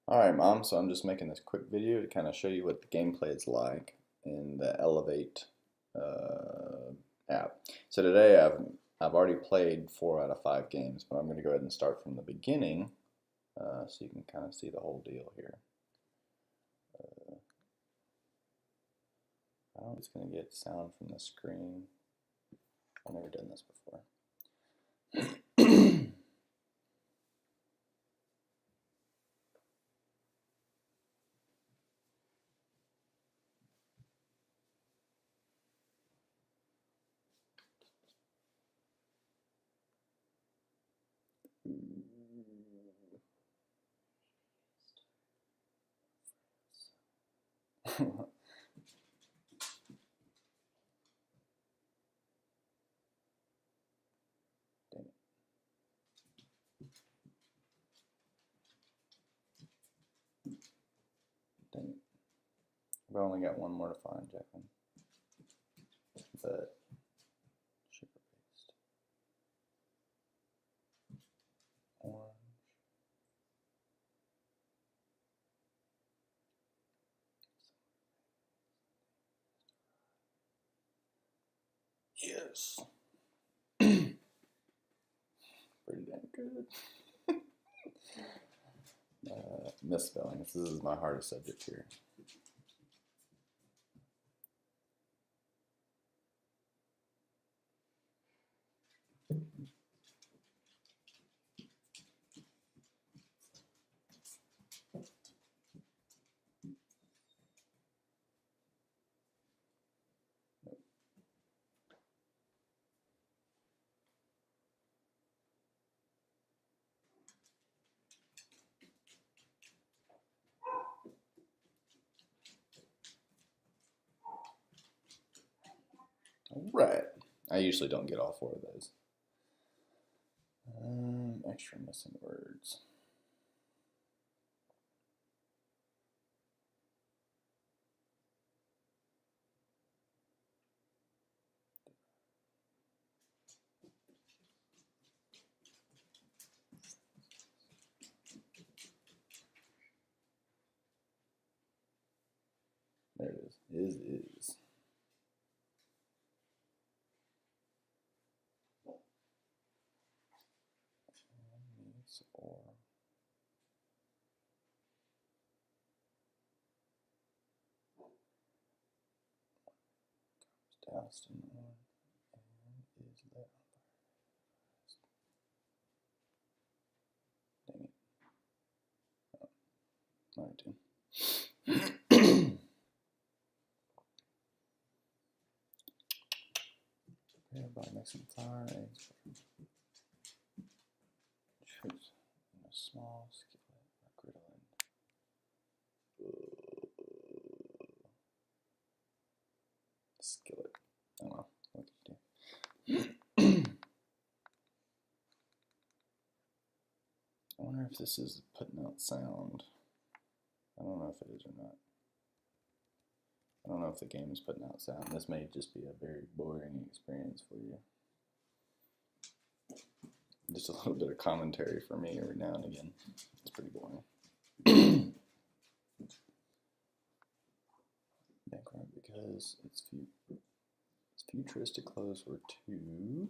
Alright, Mom, so I'm just making this quick video to kind of show you what the gameplay is like in the Elevate app. So today I've already played 4 out of 5 games, but I'm going to go ahead and start from the beginning so you can kind of see the whole deal here. I'm just going to get sound from the screen. I've never done this before. Dang it. Dang it. I've only got one more to find, Jacqueline. But sugar paste. Orange. Yes. Pretty dang good. Misspellings. This is my hardest subject here. All right. I usually don't get all 4 of those. Extra missing words. There it is. Is. Needs or. Doused in on and is lit on fire. Dang it. Oh, 19. By mixing flour, eggs, chips in a small skillet or griddle. Skillet. I don't know. What can you do? I wonder if this is putting out sound. I don't know if it is or not. I don't know if the game is putting out sound. This may just be a very boring experience for you. Just a little bit of commentary for me every now and again. It's pretty boring. Background because it's futuristic clothes were 2.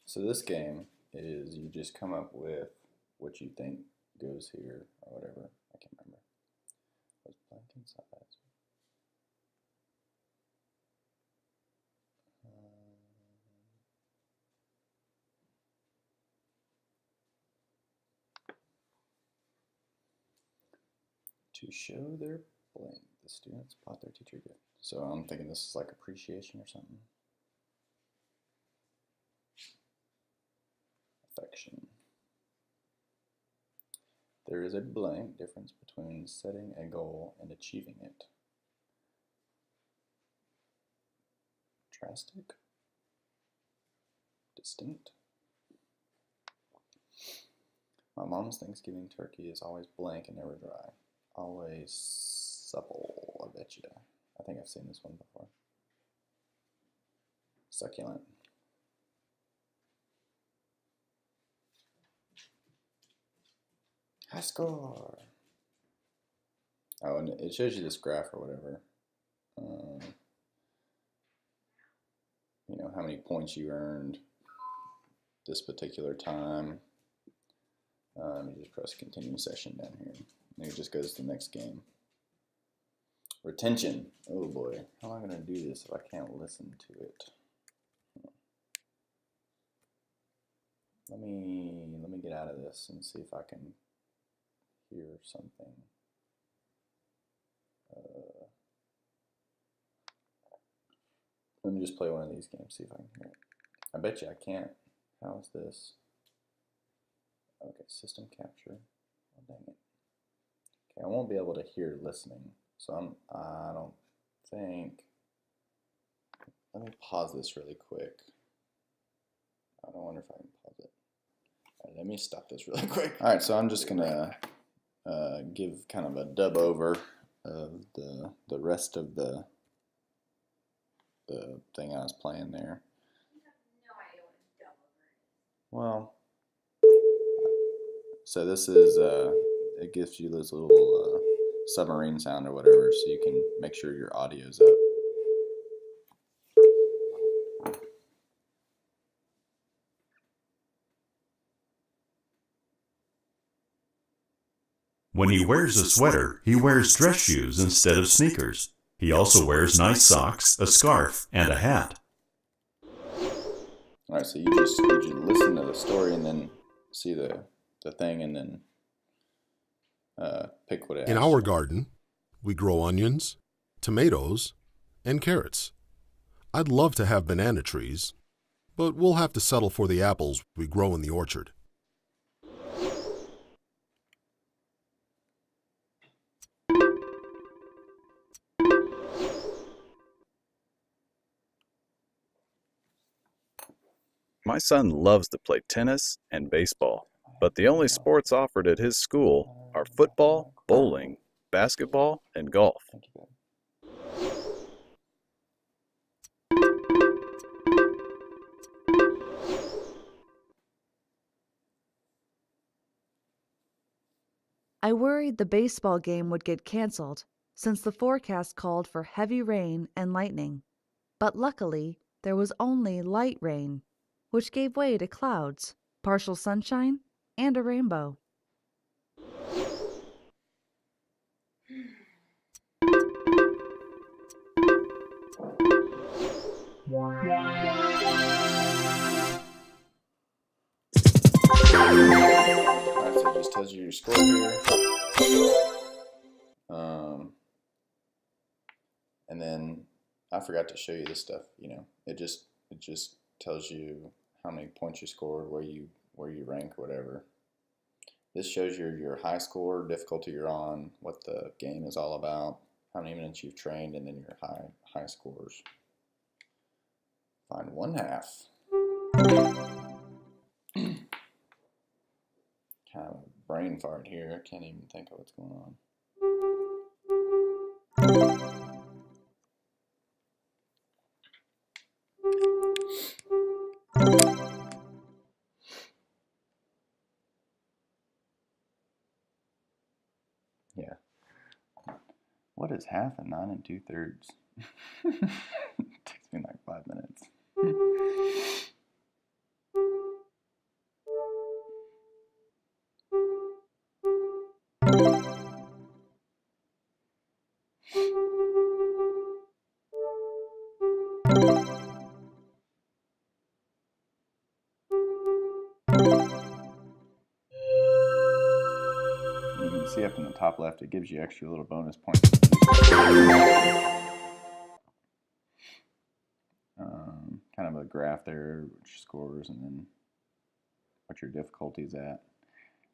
So this game is you just come up with what you think goes here or whatever. I can't remember. Was blank inside. To show their blank, the students bought their teacher gift. So I'm thinking this is like appreciation or something. Affection. There is a blank difference between setting a goal and achieving it. Drastic. Distinct. My mom's Thanksgiving turkey is always blank and never dry. Always supple, I bet you. I think I've seen this one before. Succulent. High score. Oh, and it shows you this graph or whatever. You know, how many points you earned this particular time. Let me just press continue session down here. And it just goes to the next game. Retention. Oh boy, how am I going to do this if I can't listen to it? Let me get out of this and see if I can hear something. Let me just play one of these games, see if I can hear it. I bet you I can't. How is this? Okay, system capture. Oh, dang it. Okay, I won't be able to hear listening, so I don't think. Let me pause this really quick. I don't wonder if I can pause it. All right, let me stop this really quick. All right, so I'm just gonna give kind of a dub over of the rest of the thing I was playing there. You have no idea what a dub over is. Well, so this is it gives you this little submarine sound or whatever, so you can make sure your audio's up. When he wears a sweater, he wears dress shoes instead of sneakers. He also wears nice socks, a scarf, and a hat. All right, so you just listen to the story and then see the thing and then pick what it is. In our garden, we grow onions, tomatoes, and carrots. I'd love to have banana trees, but we'll have to settle for the apples we grow in the orchard. My son loves to play tennis and baseball, but the only sports offered at his school are football, bowling, basketball, and golf. Thank you, babe. I worried the baseball game would get canceled since the forecast called for heavy rain and lightning. But luckily, there was only light rain, which gave way to clouds, partial sunshine, and a rainbow. Alright, so it just tells you your score here. And then I forgot to show you this stuff, you know. It just tells you how many points you scored, where you rank, or whatever. This shows your high score, difficulty you're on, what the game is all about, how many minutes you've trained, and then your high scores. Find 1/2. Kind of a brain fart here. I can't even think of what's going on. Yeah. What is 1/2 and 9 2/3? It takes me like 5 minutes. You can see up in the top left, it gives you extra little bonus points. Kind of a graph there, which scores, and then what your difficulty is at.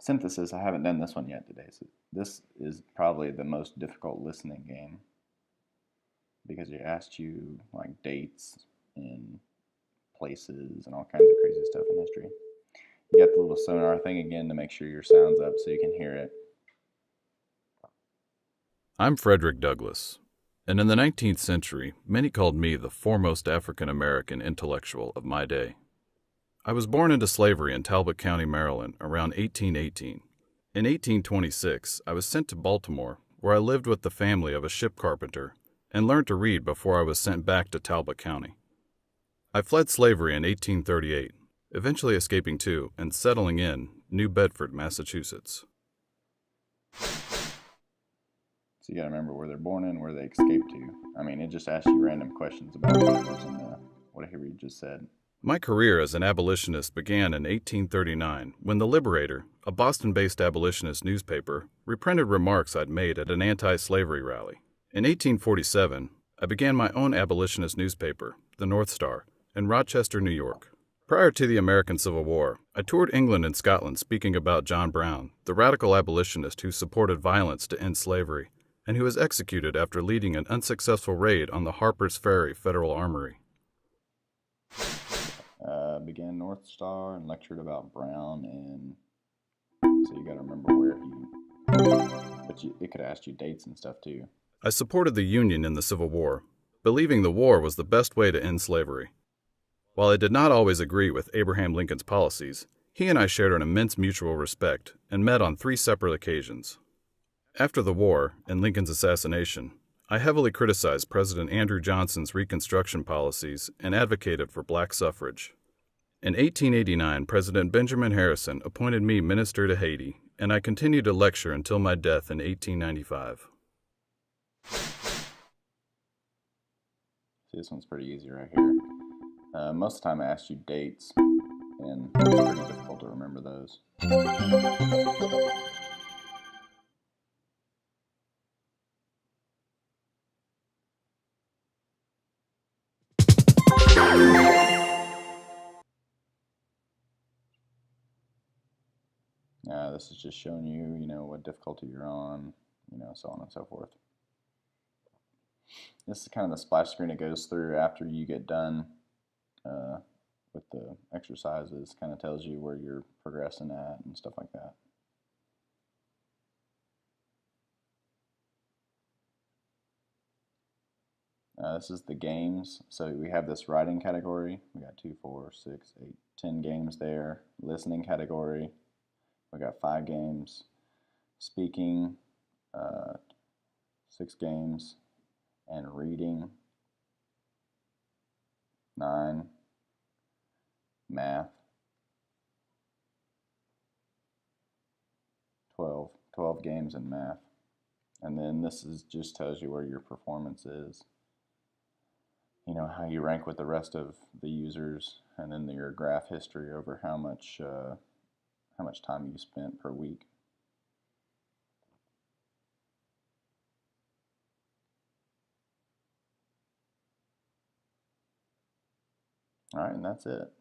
Synthesis, I haven't done this one yet today, so this is probably the most difficult listening game because it asked you like dates and places and all kinds of crazy stuff in history. You got the little sonar thing again to make sure your sound's up so you can hear it. I'm Frederick Douglass, and in the 19th century, many called me the foremost African-American intellectual of my day. I was born into slavery in Talbot County, Maryland, around 1818. In 1826, I was sent to Baltimore, where I lived with the family of a ship carpenter and learned to read before I was sent back to Talbot County. I fled slavery in 1838, eventually escaping to and settling in New Bedford, Massachusetts. So you gotta remember where they're born in, where they escaped to. I mean, it just asks you random questions about whatever you just said. My career as an abolitionist began in 1839 when The Liberator, a Boston-based abolitionist newspaper, reprinted remarks I'd made at an anti-slavery rally. In 1847, I began my own abolitionist newspaper, The North Star, in Rochester, New York. Prior to the American Civil War, I toured England and Scotland speaking about John Brown, the radical abolitionist who supported violence to end slavery, and who was executed after leading an unsuccessful raid on the Harper's Ferry Federal Armory. Began North Star and lectured about Brown, and so you got to remember where it could ask you dates and stuff too. I supported the Union in the Civil War, believing the war was the best way to end slavery. While I did not always agree with Abraham Lincoln's policies, he and I shared an immense mutual respect and met on 3 separate occasions. After the war and Lincoln's assassination, I heavily criticized President Andrew Johnson's Reconstruction policies and advocated for black suffrage. In 1889, President Benjamin Harrison appointed me minister to Haiti, and I continued to lecture until my death in 1895. See, this one's pretty easy right here. Most of the time I asked you dates, and it's pretty difficult to remember those. This is just showing you, what difficulty you're on, so on and so forth. This is kind of the splash screen it goes through after you get done with the exercises. Kind of tells you where you're progressing at and stuff like that. This is the games. So we have this writing category. We got 2, 4, 6, 8, 10 games there. Listening category. We got 5 games. Speaking, 6 games. And reading, 9. Math, 12. 12 games in math. And then this just tells you where your performance is. How you rank with the rest of the users, and then your graph history over how much time you spent per week. All right, and that's it.